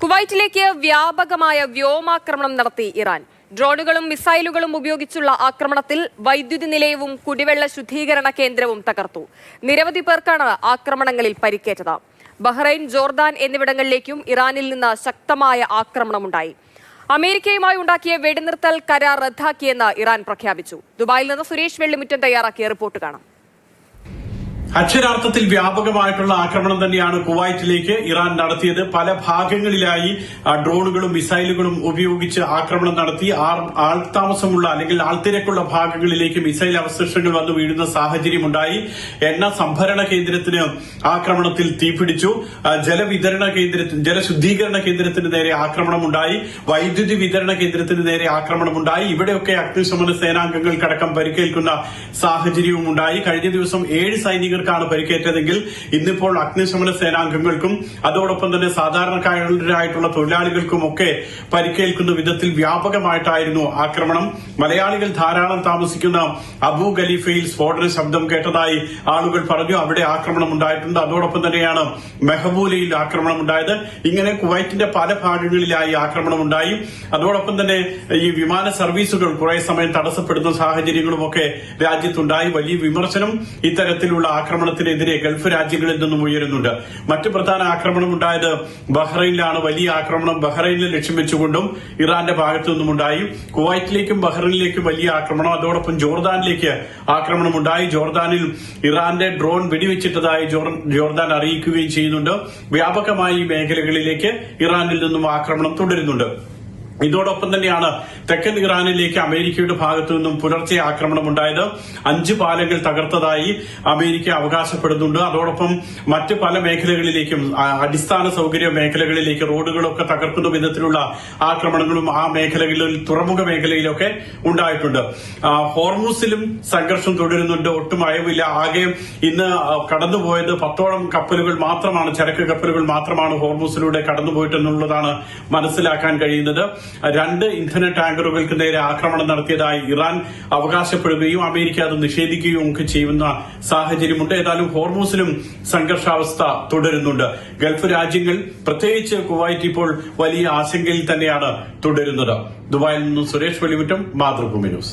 കുവൈറ്റിലേക്ക് വ്യാപകമായ വ്യോമാക്രമണം നടത്തി ഇറാൻ. ഡ്രോണുകളും മിസൈലുകളും ഉപയോഗിച്ചുള്ള ആക്രമണത്തിൽ വൈദ്യുതി നിലയവും കുടിവെള്ള ശുദ്ധീകരണ കേന്ദ്രവും തകർത്തു. നിരവധി പേർക്കാണ് ആക്രമണങ്ങളിൽ പരിക്കേറ്റത്. ബഹ്റൈൻ, ജോർദാൻ എന്നിവിടങ്ങളിലേക്കും ഇറാനിൽ നിന്ന് ശക്തമായ ആക്രമണമുണ്ടായി. അമേരിക്കയുമായി ഉണ്ടാക്കിയ വെടിനിർത്തൽ കരാർ റദ്ദാക്കിയെന്ന് ഇറാൻ പ്രഖ്യാപിച്ചു. ദുബായിൽ നിന്ന് സുരേഷ് വെള്ളിമുറ്റം തയ്യാറാക്കിയ റിപ്പോർട്ട് കാണാം. അക്ഷരാർത്ഥത്തിൽ വ്യാപകമായിട്ടുള്ള ആക്രമണം തന്നെയാണ് കുവൈറ്റിലേക്ക് ഇറാൻ നടത്തിയത്. പല ഭാഗങ്ങളിലായി ഡ്രോണുകളും മിസൈലുകളും ഉപയോഗിച്ച് ആക്രമണം നടത്തി. ആൾതാമസമുള്ള അല്ലെങ്കിൽ ആൾത്തിരക്കുള്ള ഭാഗങ്ങളിലേക്ക് മിസൈൽ അവശിഷ്ടങ്ങൾ വന്നു വീഴുന്ന സാഹചര്യമുണ്ടായി. എണ്ണ സംഭരണ കേന്ദ്രത്തിന് ആക്രമണത്തിൽ തീപിടിച്ചു. ജലശുദ്ധീകരണ കേന്ദ്രത്തിന് നേരെ ആക്രമണമുണ്ടായി. വൈദ്യുതി വിതരണ കേന്ദ്രത്തിന് നേരെ ആക്രമണമുണ്ടായി. ഇവിടെയൊക്കെ അഗ്നിശമന സേനാംഗങ്ങൾക്കടക്കം പരിക്കേൽക്കുന്ന സാഹചര്യവും ഉണ്ടായി. കഴിഞ്ഞ ദിവസം 7 സൈനികർക്കാണ് പരിക്കേറ്റതെങ്കിൽ ഇന്നിപ്പോൾ അഗ്നിശമന സേനാംഗങ്ങൾക്കും അതോടൊപ്പം തന്നെ സാധാരണക്കാരായിട്ടുള്ള തൊഴിലാളികൾക്കും ഒക്കെ പരിക്കേൽക്കുന്ന വിധത്തിൽ വ്യാപകമായിട്ടായിരുന്നു ആക്രമണം. മലയാളികൾ ധാരാളം താമസിക്കുന്ന അബു ഖലീഫയിൽ സ്ഫോടന ശബ്ദം കേട്ടതായി ആളുകൾ പറഞ്ഞു. അവിടെ ആക്രമണം ഉണ്ടായിട്ടുണ്ട്. അതോടൊപ്പം തന്നെയാണ് മെഹബൂലയിൽ ആക്രമണം ഉണ്ടായത്. ഇങ്ങനെ കുവൈറ്റിന്റെ പല ഭാഗങ്ങളിലായി ആക്രമണമുണ്ടായി. അതോടൊപ്പം തന്നെ ഈ വിമാന സർവീസുകൾ കുറെ സമയം തടസ്സപ്പെടുന്ന സാഹചര്യങ്ങളുമൊക്കെ രാജ്യത്തുണ്ടായി. വലിയ വിമർശനം ഇത്തരത്തിലുള്ള ആക്രമണത്തിനെതിരെ ഗൾഫ് രാജ്യങ്ങളിൽ നിന്നും ഉയരുന്നുണ്ട്. മറ്റു പ്രധാന ആക്രമണം ഉണ്ടായത് ബഹ്റൈനിലാണ്. വലിയ ആക്രമണം ബഹ്റൈനിൽ ലക്ഷ്യം വെച്ചുകൊണ്ടും ഇറാന്റെ ഭാഗത്തു നിന്നുമുണ്ടായി. കുവൈറ്റിലേക്കും ബഹ്റൈനിലേക്കും വലിയ ആക്രമണം. അതോടൊപ്പം ജോർദാനിലേക്ക് ആക്രമണമുണ്ടായി. ജോർദാനിൽ ഇറാന്റെ ഡ്രോൺ വെടിവെച്ചിട്ടതായി ജോർദാൻ അറിയിക്കുകയും ചെയ്യുന്നുണ്ട്. വ്യാപകമായി ഈ മേഖലകളിലേക്ക് ഇറാനിൽ നിന്നും ആക്രമണം തുടരുന്നുണ്ട്. ഇതോടൊപ്പം തന്നെയാണ് തെക്കൻ ഇറാനിലേക്ക് അമേരിക്കയുടെ ഭാഗത്തു നിന്നും പുലർച്ചെ ആക്രമണമുണ്ടായത്. 5 പാലങ്ങൾ തകർത്തതായി അമേരിക്ക അവകാശപ്പെടുന്നുണ്ട്. അതോടൊപ്പം മറ്റ് പല മേഖലകളിലേക്കും അടിസ്ഥാന സൌകര്യ മേഖലകളിലേക്ക് റോഡുകളൊക്കെ തകർക്കുന്ന വിധത്തിലുള്ള ആക്രമണങ്ങളും ആ മേഖലകളിൽ തുറമുഖ മേഖലയിലൊക്കെ ഉണ്ടായിട്ടുണ്ട്. ഹോർമൂസിലും സംഘർഷം തുടരുന്നുണ്ട്. ഒട്ടും അയവില്ല. ആകെ ഇന്ന് കടന്നുപോയത് 10ഓളം കപ്പലുകൾ മാത്രമാണ്, ചരക്ക് കപ്പലുകൾ മാത്രമാണ് ഹോർമൂസിലൂടെ കടന്നുപോയിട്ടെന്നുള്ളതാണ് മനസ്സിലാക്കാൻ കഴിയുന്നത്. 2 ഇന്ധന ടാങ്കറുകൾക്ക് നേരെ ആക്രമണം നടത്തിയതായി ഇറാൻ അവകാശപ്പെടുകയും അമേരിക്ക അത് നിഷേധിക്കുകയും ഒക്കെ ചെയ്യുന്ന സാഹചര്യമുണ്ട്. ഏതായാലും ഹോർമൂസിലും സംഘർഷാവസ്ഥ തുടരുന്നുണ്ട്. ഗൾഫ് രാജ്യങ്ങൾ, പ്രത്യേകിച്ച് കുവൈറ്റ് ഇപ്പോൾ വലിയ ആശങ്കയിൽ തന്നെയാണ് തുടരുന്നത്. ദുബായിൽ നിന്നും സുരേഷ് വെള്ളിമുറ്റം, മാതൃഭൂമി ന്യൂസ്.